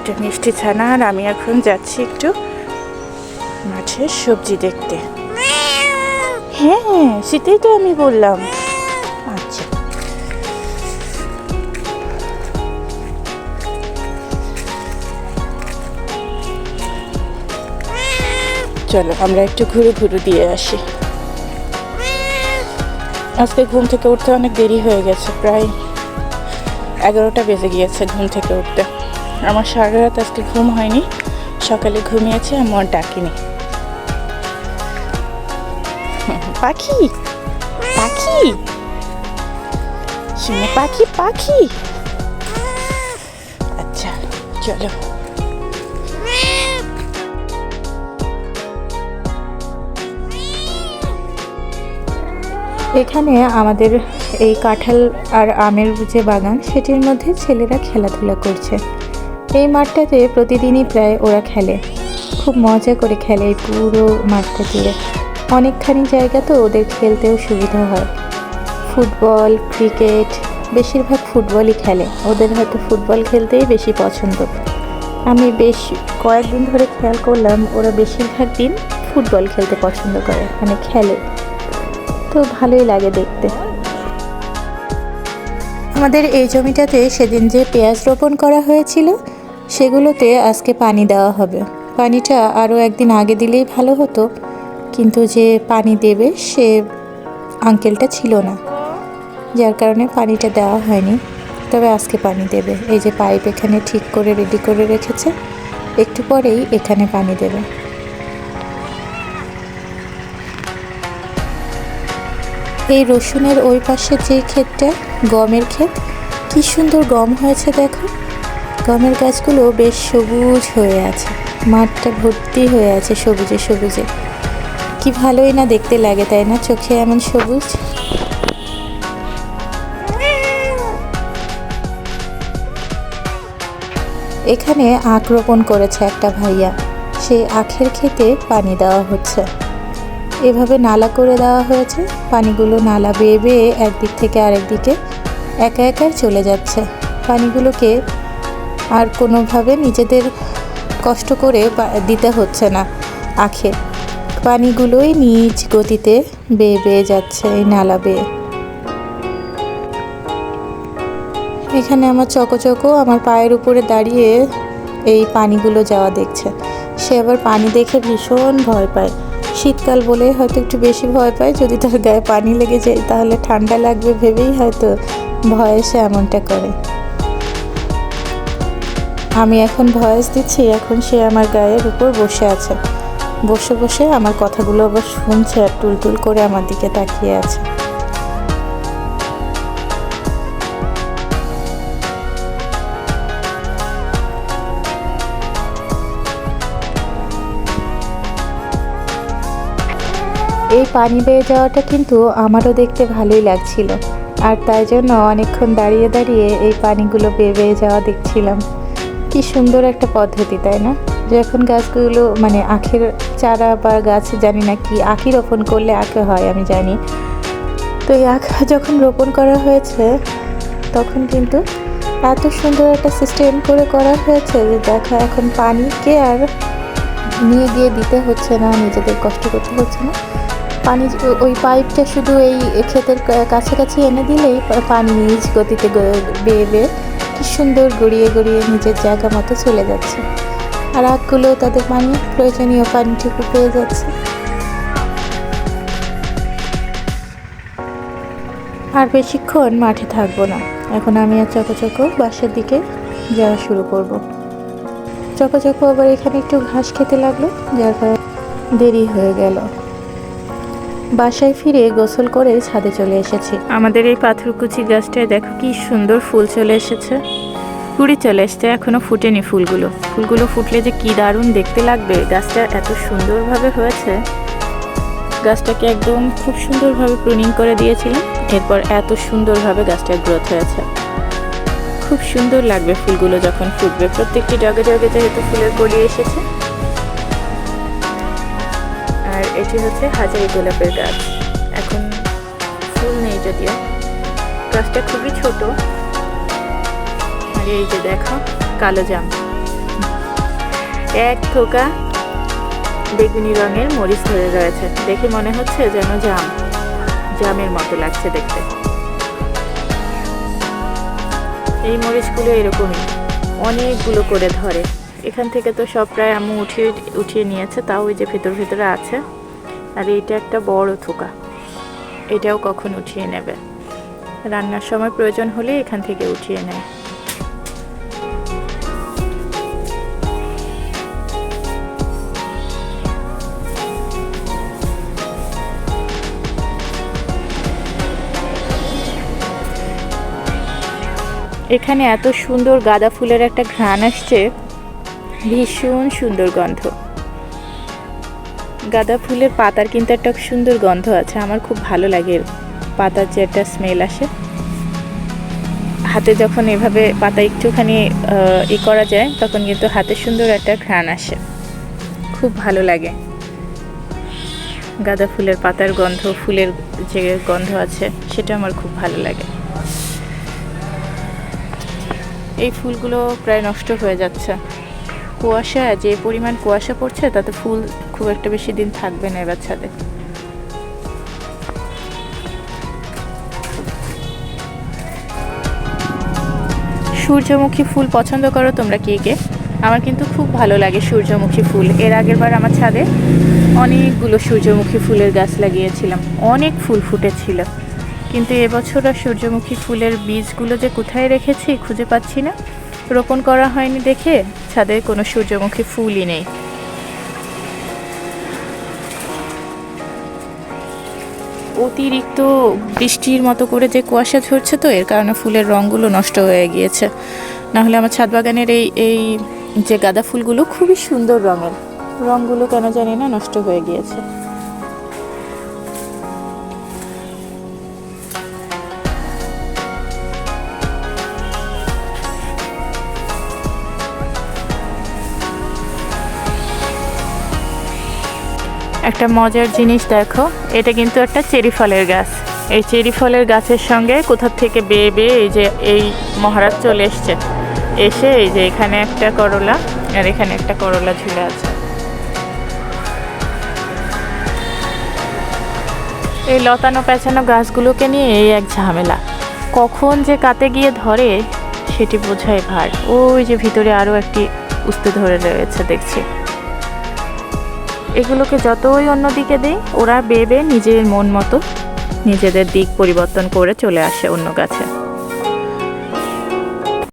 একটা মিষ্টি ছানা। আর আমি এখন যাচ্ছি একটু মাঠে সবজি দেখতে। হ্যাঁ, সেটাই তো আমি বললাম। আচ্ছা, চলো আমরা একটু ঘুরে দিয়ে আসি। আজকে ঘুম থেকে উঠতে অনেক দেরি হয়ে গেছে, প্রায় 11টা বেজে গিয়েছে ঘুম থেকে উঠতে। আমার সারা রাত আজকে ঘুম হয়নি, সকালে ঘুমিয়েছি, আমি আর ডাকিনি। পাখি পাখি শুনে পাখি পাখি। আচ্ছা চলো। এখানে আমাদের এই কাঁঠাল আর আমের যে বাগান, সেটির মধ্যে ছেলেরা খেলাধুলা করছে। এই মাঠটাতে প্রতিদিনই প্রায় ওরা খেলে, খুব মজা করে খেলে এই পুরো মাঠটা জুড়ে। অনেকখানি জায়গা তো, ওদের খেলতেও সুবিধা হয়। ফুটবল, ক্রিকেট, বেশিরভাগ ফুটবলই খেলে। ওদের হয়তো ফুটবল খেলতেই বেশি পছন্দ। আমি বেশ কয়েকদিন ধরে খেয়াল করলাম ওরা বেশিরভাগ দিন ফুটবল খেলতে পছন্দ করে, মানে খেলে, তো ভালোই লাগে দেখতে। আমাদের এই জমিটাতে সেদিন যে পেঁয়াজ রোপণ করা হয়েছিল, সেগুলোতে আজকে পানি দেওয়া হবে। পানিটা আরও একদিন আগে দিলেই ভালো হতো, কিন্তু যে পানি দেবে সে আঙ্কেলটা ছিল না, যার কারণে পানিটা দেওয়া হয়নি। তবে আজকে পানি দেবে। এই যে পাইপ এখানে ঠিক করে রেডি করে রেখেছে, একটু পরেই এখানে পানি দেবে। এই রসুনের ওই পাশে যে ক্ষেতটা, গমের ক্ষেত, কি সুন্দর গম হয়েছে দেখো। গমের গাছগুলো বেশ সবুজ হয়ে আছে, মাঠটা ভর্তি হয়ে আছে সবুজে সবুজে। কি ভালোই না দেখতে লাগে, তাই না? চোখে এমন সবুজ। এখানে আখ রোপণ করেছে একটা ভাইয়া, সেই আখের ক্ষেতে পানি দেওয়া হচ্ছে। এভাবে নালা করে দেওয়া হয়েছে, পানিগুলো নালা বেয়ে বেয়ে একদিক থেকে আরেক দিকে একা একাই চলে যাচ্ছে। পানিগুলোকে আর কোনোভাবে নিজেদের কষ্ট করে দিতে হচ্ছে না আখে, পানিগুলোই নিজ গতিতে বেয়ে বেয়ে যাচ্ছে এই নালা বেয়ে। এখানে আমার চকো আমার পায়ের উপরে দাঁড়িয়ে এই পানিগুলো যাওয়া দেখছে। সে আবার পানি দেখে ভীষণ ভয় পায়। শীতকাল বলে হয়তো একটু বেশি ভয় পায়, যদি তার গায়ে পানি লেগে যায় তাহলে ঠান্ডা লাগবে ভেবেই হয়তো ভয়ে সে এমনটা করে। আমি এখন ভয়েস দিচ্ছি, এখন সে আমার গায়ের উপর বসে আছে। বসে বসে আমার কথাগুলো আবার শুনছে আর টুলটুল করে আমার দিকে তাকিয়ে আছে। এই পানি বেয়ে যাওয়াটা কিন্তু আমারও দেখতে ভালোই লাগছিল, আর তাই জন্য অনেকক্ষণ দাঁড়িয়ে দাঁড়িয়ে এই পানিগুলো বেয়ে বেয়ে যাওয়া দেখছিলাম। কি সুন্দর একটা পদ্ধতি, তাই না? যখন গাছগুলো, মানে আখের চারা বা গাছ, জানি না কি, আখই রোপণ করলে আখে হয় আমি জানি, তো এই আখ যখন রোপণ করা হয়েছে তখন কিন্তু এত সুন্দর একটা সিস্টেম করে করা হয়েছে যে দেখা, এখন পানিকে আর নিয়ে গিয়ে দিতে হচ্ছে না, নিজেদের কষ্ট করতে হচ্ছে না। পানি ওই পাইপটা শুধু এই ক্ষেতের কাছাকাছি এনে দিলেই পানি নিজ গতিতে বেয়ে বেয়ে কি সুন্দর গড়িয়ে গড়িয়ে নিজের জায়গা মতো চলে যাচ্ছে, আর আখগুলো তাদের পানি, প্রয়োজনীয় পানিটুকু পেয়ে যাচ্ছে। আর বেশিক্ষণ মাঠে থাকবো না, এখন আমি আর চকো বাসার দিকে যাওয়া শুরু করব। চকো আবার এখানে একটু ঘাস খেতে লাগলো, যার কারণে দেরি হয়ে গেল। বাসায় ফিরে গোসল করে ছাদে চলে এসেছি। আমাদের এই পাথরকুচি গাছটায় দেখো কি সুন্দর ফুল চলে এসেছে, কুড়ি চলে এসছে, এখনো ফুটেনি ফুলগুলো। ফুলগুলো ফুটলে যে কি দারুণ দেখতে লাগবে। গাছটা এত সুন্দরভাবে হয়েছে, গাছটাকে একদম খুব সুন্দরভাবে প্রুনিং করে দিয়েছিলাম, এরপর এত সুন্দরভাবে গাছটার গ্রোথ হয়েছে। খুব সুন্দর লাগবে ফুলগুলো যখন ফুটবে। প্রত্যেকটি ডগে ডগে যেহেতু ফুলের কলি এসেছে। আর এটি হচ্ছে হাজারি গোলাপের গাছ, এখন ফুল নেই যদিও, গাছটা খুবই ছোট। আর এই যে দেখো কালো জাম, এক থোকা বেগুনি রঙের মরিচ ধরে রয়েছে, দেখে মনে হচ্ছে যেন জামের মতো লাগছে দেখতে। এই মরিচগুলো এরকমই অনেকগুলো করে ধরে। এখান থেকে তো সব প্রায় আম্মু উঠিয়ে নিয়েছে, তাও ওই যে ভিতরে আছে। আর এইটা একটা বড় থোকা, এটাও কখন উঠিয়ে নেবে, রান্নার সময় প্রয়োজন হলে এখান থেকে উঠিয়ে নেয়। এখানে এত সুন্দর গাঁদা ফুলের একটা ঘ্রাণ আসছে, ভীষণ সুন্দর গন্ধ। গাঁদা ফুলের পাতার কিন্তু একটা সুন্দর গন্ধ আছে, আমার খুব ভালো লাগে পাতার যে একটা স্মেল আসে। হাতে যখন এভাবে পাতা একটুখানি করা যায় তখন কিন্তু হাতে সুন্দর একটা ঘ্রাণ আসে, খুব ভালো লাগে। গাঁদা ফুলের পাতার গন্ধ, ফুলের যে গন্ধ আছে সেটা আমার খুব ভালো লাগে। এই ফুলগুলো প্রায় নষ্ট হয়ে যাচ্ছে, কুয়াশা, যে পরিমাণ কুয়াশা পড়ছে তাতে ফুল খুব একটা বেশি দিন থাকবে না এবার ছাদে। সূর্যমুখী ফুল পছন্দ করো তোমরা কে? আমার কিন্তু খুব ভালো লাগে সূর্যমুখী ফুল। এর আগের বার আমার ছাদে অনেকগুলো সূর্যমুখী ফুলের গাছ লাগিয়েছিলাম, অনেক ফুল ফুটেছিল। কিন্তু এবছর আর সূর্যমুখী ফুলের বীজগুলো যে কোথায় রেখেছি খুঁজে পাচ্ছি না। রোপণ করা হয়নি দেখে ছাদে কোনো সূর্যমুখী ফুলই নেই। অতিরিক্ত বৃষ্টির মতো করে যে কুয়াশা ঝরছে, তো এর কারণে ফুলের রঙগুলো নষ্ট হয়ে গিয়েছে। নাহলে আমার ছাদ বাগানের এই যে গাঁদা ফুলগুলো খুবই সুন্দর রঙের, রঙগুলো কেন জানি না নষ্ট হয়ে গিয়েছে। একটা মজার জিনিস দেখো, এটা কিন্তু একটা চেরি ফলের গাছ। এই চেরি ফলের গাছের সঙ্গে কোথা থেকে বেয়ে এই মহারাজ চলে এসছে, এসে এই যে এখানে একটা করলা আর এখানে একটা করলা ঝুলে আছে। এই লতানো পেঁচানো গাছগুলোকে নিয়ে এই এক ঝামেলা, কখন যে কাতে গিয়ে ধরে সেটি বোঝাই ভার। ওই যে ভিতরে আরও একটি উস্তে ধরে রয়েছে দেখছি। এগুলোকে যতই অন্যদিকে দেই, ওরা বেয়ে নিজের মন মতো নিজেদের দিক পরিবর্তন করে চলে আসে অন্য গাছে।